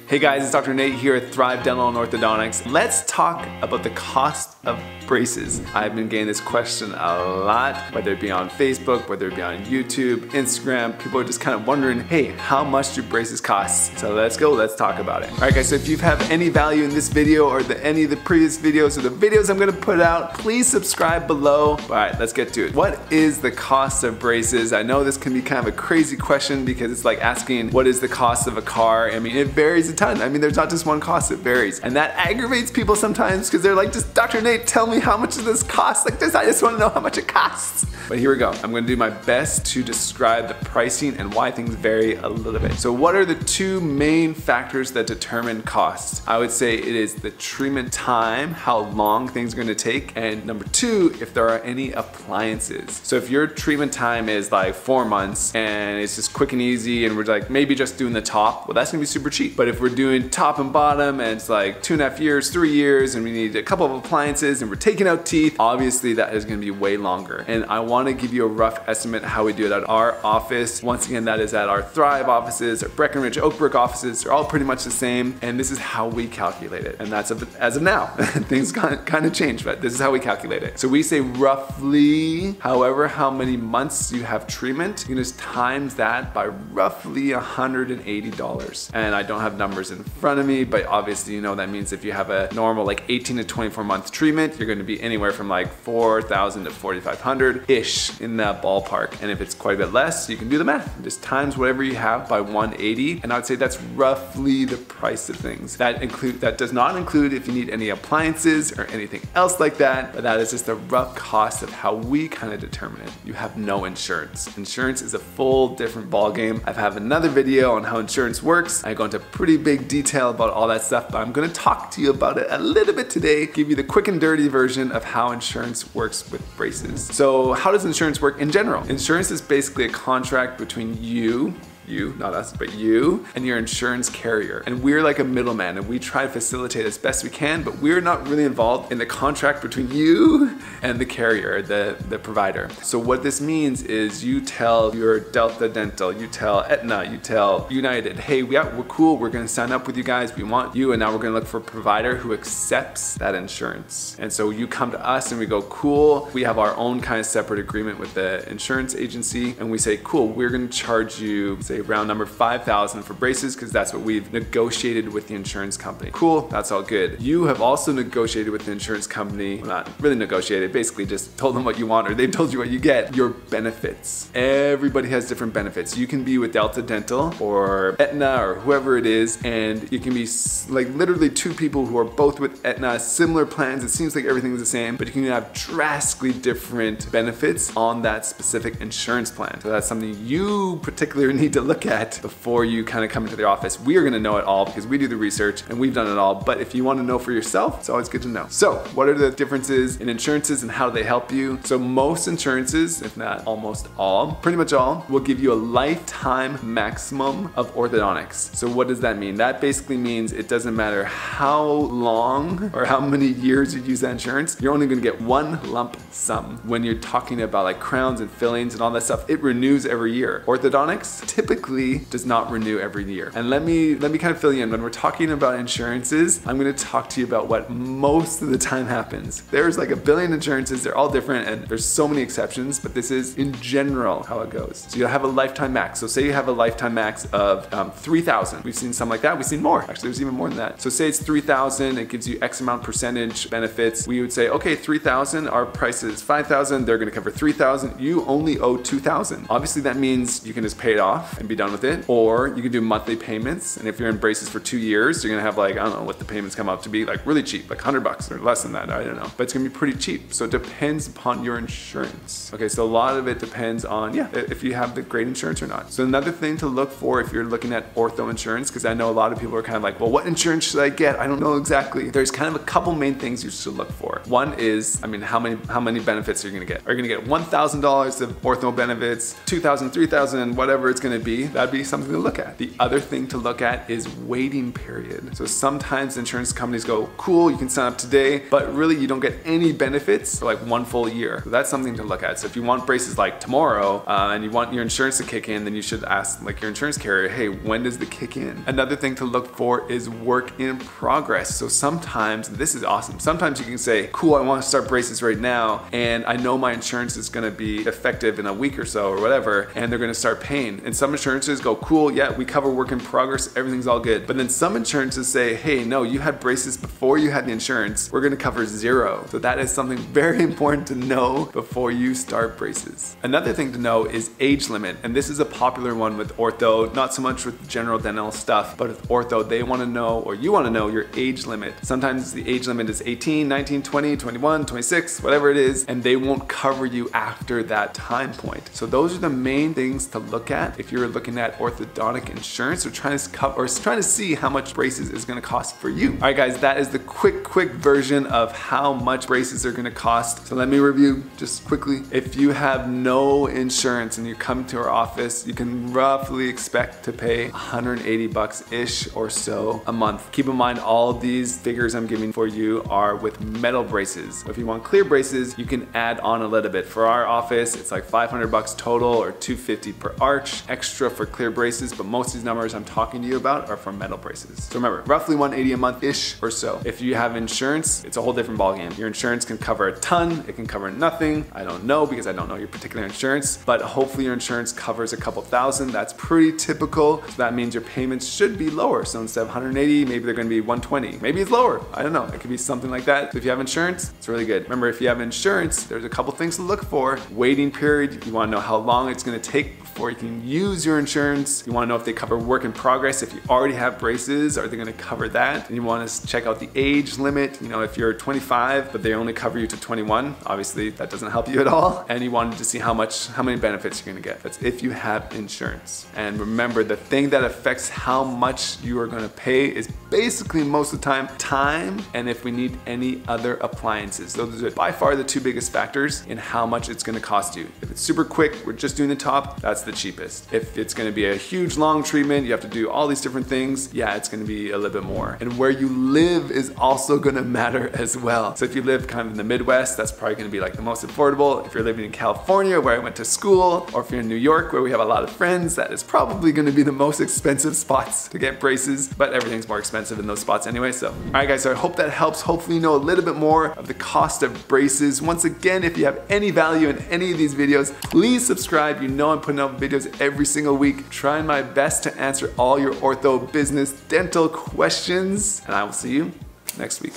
Hey guys, it's Dr. Nate here at Thrive Dental and Orthodontics. Let's talk about the cost of braces. I've been getting this question a lot, whether it be on Facebook, whether it be on YouTube, Instagram. People are just kind of wondering, hey, how much do braces cost? So let's go, let's talk about it. All right guys, so if you have any value in this video or any of the previous videos or the videos I'm gonna put out, please subscribe below. All right, let's get to it. What is the cost of braces? I know this can be kind of a crazy question because it's like asking what is the cost of a car? I mean, it varies a ton. I mean, there's not just one cost, it varies. And that aggravates people sometimes because they're like, just Dr. Nate, tell me how much does this cost? Like this, I just wanna know how much it costs. But here we go. I'm gonna do my best to describe the pricing and why things vary a little bit. So what are the two main factors that determine cost? I would say it is the treatment time, how long things are gonna take, and number two, if there are any appliances. So if your treatment time is like 4 months and it's just quick and easy and we're like maybe just doing the top, well that's gonna be super cheap. But if we're doing top and bottom and it's like 2.5 years, 3 years, and we need a couple of appliances and we're taking out teeth, obviously that is gonna be way longer. And I wanna give you a rough estimate how we do it at our office. Once again, that is at our Thrive offices, our Breckenridge, Oakbrook offices. They're all pretty much the same. And this is how we calculate it. And that's as of now. Things kind of change, but this is how we calculate it. So we say roughly, however, how many months you have treatment, you can just times that by roughly $180. And I don't have numbers in front of me, but obviously you know that means if you have a normal like 18 to 24 month treatment, you're gonna be anywhere from like 4,000 to 4,500-ish in that ballpark. And if it's quite a bit less, you can do the math. Just times whatever you have by 180, and I would say that's roughly the price of things. That does not include if you need any appliances or anything else like that, but that is just a rough cost of how we kind of determine it. You have no insurance. Insurance is a full different ballgame. I have another video on how insurance works. I go into pretty big detail about all that stuff, but I'm gonna talk to you about it a little bit today, give you the quick and dirty version of how insurance works with braces. So how does insurance work in general? Insurance is basically a contract between you, not us, but you and your insurance carrier. And we're like a middleman and we try to facilitate as best we can, but we're not really involved in the contract between you and the carrier, the provider. So what this means is you tell your Delta Dental, you tell Aetna, you tell United, hey, we're cool, we're gonna sign up with you guys, we want you, and now we're gonna look for a provider who accepts that insurance. And so you come to us and we go, cool, we have our own kind of separate agreement with the insurance agency, and we say, cool, we're gonna charge you, say round number 5,000 for braces because that's what we've negotiated with the insurance company. Cool, that's all good. You have also negotiated with the insurance company, well, not really negotiated, basically just told them what you want or they've told you what you get, your benefits. Everybody has different benefits. You can be with Delta Dental or Aetna or whoever it is, and you can be like literally two people who are both with Aetna, similar plans, it seems like everything's the same, but you can have drastically different benefits on that specific insurance plan. So that's something you particularly need to look at before you kind of come into the office. We are gonna know it all because we do the research and we've done it all, but if you wanna know for yourself, it's always good to know. So what are the differences in insurances and how do they help you? So most insurances, if not almost all, pretty much all, will give you a lifetime maximum of orthodontics. So what does that mean? That basically means it doesn't matter how long or how many years you use that insurance, you're only gonna get one lump sum. When you're talking about like crowns and fillings and all that stuff, it renews every year. Orthodontics typically does not renew every year. And let me kind of fill you in. When we're talking about insurances, I'm gonna talk to you about what most of the time happens. There's like a billion insurances, they're all different and there's so many exceptions, but this is in general how it goes. So you'll have a lifetime max. So say you have a lifetime max of 3,000. We've seen some like that, we've seen more. Actually, there's even more than that. So say it's 3,000, it gives you X amount percentage benefits. We would say, okay, 3,000, our price is 5,000, they're gonna cover 3,000, you only owe 2,000. Obviously that means you can just pay it off and be done with it, or you can do monthly payments, and if you're in braces for 2 years, you're gonna have like, I don't know what the payments come up to be, like really cheap, like $100 or less than that, I don't know, but it's gonna be pretty cheap. So it depends upon your insurance. Okay, so a lot of it depends on, yeah, if you have the great insurance or not. So another thing to look for if you're looking at ortho insurance, because I know a lot of people are kind of like, well, what insurance should I get? I don't know exactly. There's kind of a couple main things you should look for. One is, I mean, how many benefits are you gonna get? Are you gonna get $1,000 of ortho benefits, 2,000, 3,000, whatever it's gonna be? That'd be something to look at. The other thing to look at is waiting period. So sometimes insurance companies go, cool, you can sign up today, but really you don't get any benefit benefits for like 1 full year. So that's something to look at. So if you want braces like tomorrow and you want your insurance to kick in, then you should ask like your insurance carrier, hey, when does the kick in? Another thing to look for is work in progress. So sometimes, this is awesome, sometimes you can say, cool, I want to start braces right now, and I know my insurance is going to be effective in a week or so or whatever, and they're going to start paying. And some insurances go, cool, yeah, we cover work in progress, everything's all good. But then some insurances say, hey, no, you had braces before you had the insurance, we're going to cover 0. So that is something very important to know before you start braces. Another thing to know is age limit, and this is a popular one with ortho, not so much with general dental stuff, but with ortho, they want to know, or you want to know, your age limit. Sometimes the age limit is 18, 19, 20, 21, 26, whatever it is, and they won't cover you after that time point. So those are the main things to look at if you're looking at orthodontic insurance or trying to see how much braces is going to cost for you. All right, guys, that is the quick version of how much braces are going to cost. So let me review just quickly. If you have no insurance and you come to our office, you can roughly expect to pay 180 bucks-ish or so a month. Keep in mind, all these figures I'm giving for you are with metal braces. If you want clear braces, you can add on a little bit. For our office, it's like 500 bucks total or 250 per arch extra for clear braces, but most of these numbers I'm talking to you about are for metal braces. So remember, roughly 180 a month-ish or so. If you have insurance, it's a whole different ballgame. Your insurance can cover a ton, it can cover nothing. I don't know because I don't know your particular insurance, but hopefully your insurance covers a couple thousand. That's pretty typical. So that means your payments should be lower. So instead of 180, maybe they're going to be 120. Maybe it's lower. I don't know. It could be something like that. So if you have insurance, it's really good. Remember, if you have insurance, there's a couple things to look for. Waiting period. You want to know how long it's going to take before you can use your insurance. You want to know if they cover work in progress. If you already have braces, are they going to cover that? And you want to check out the age limit. You know, if you're 25, but they only cover you to 21, obviously that doesn't help you at all. And you wanted to see how many benefits you're going to get. That's if you have insurance. And remember, the thing that affects how much you are going to pay is basically most of the time, and if we need any other appliances. Those are by far the 2 biggest factors in how much it's going to cost you. If it's super quick, we're just doing the top, that's the cheapest. If it's going to be a huge long treatment, you have to do all these different things, yeah, it's going to be a little bit more. And where you live is also going to matter as well. So if you live kind of in the Midwest, that's probably going to be like the most affordable. If you're living in California, where I went to school, or if you're in New York, where we have a lot of friends, that is probably going to be the most expensive spots to get braces, but everything's more expensive in those spots anyway. So, all right, guys, so I hope that helps. Hopefully you know a little bit more of the cost of braces. Once again, if you have any value in any of these videos, please subscribe. You know I'm putting out videos every single week, trying my best to answer all your ortho, business, dental questions, and I will see you next week.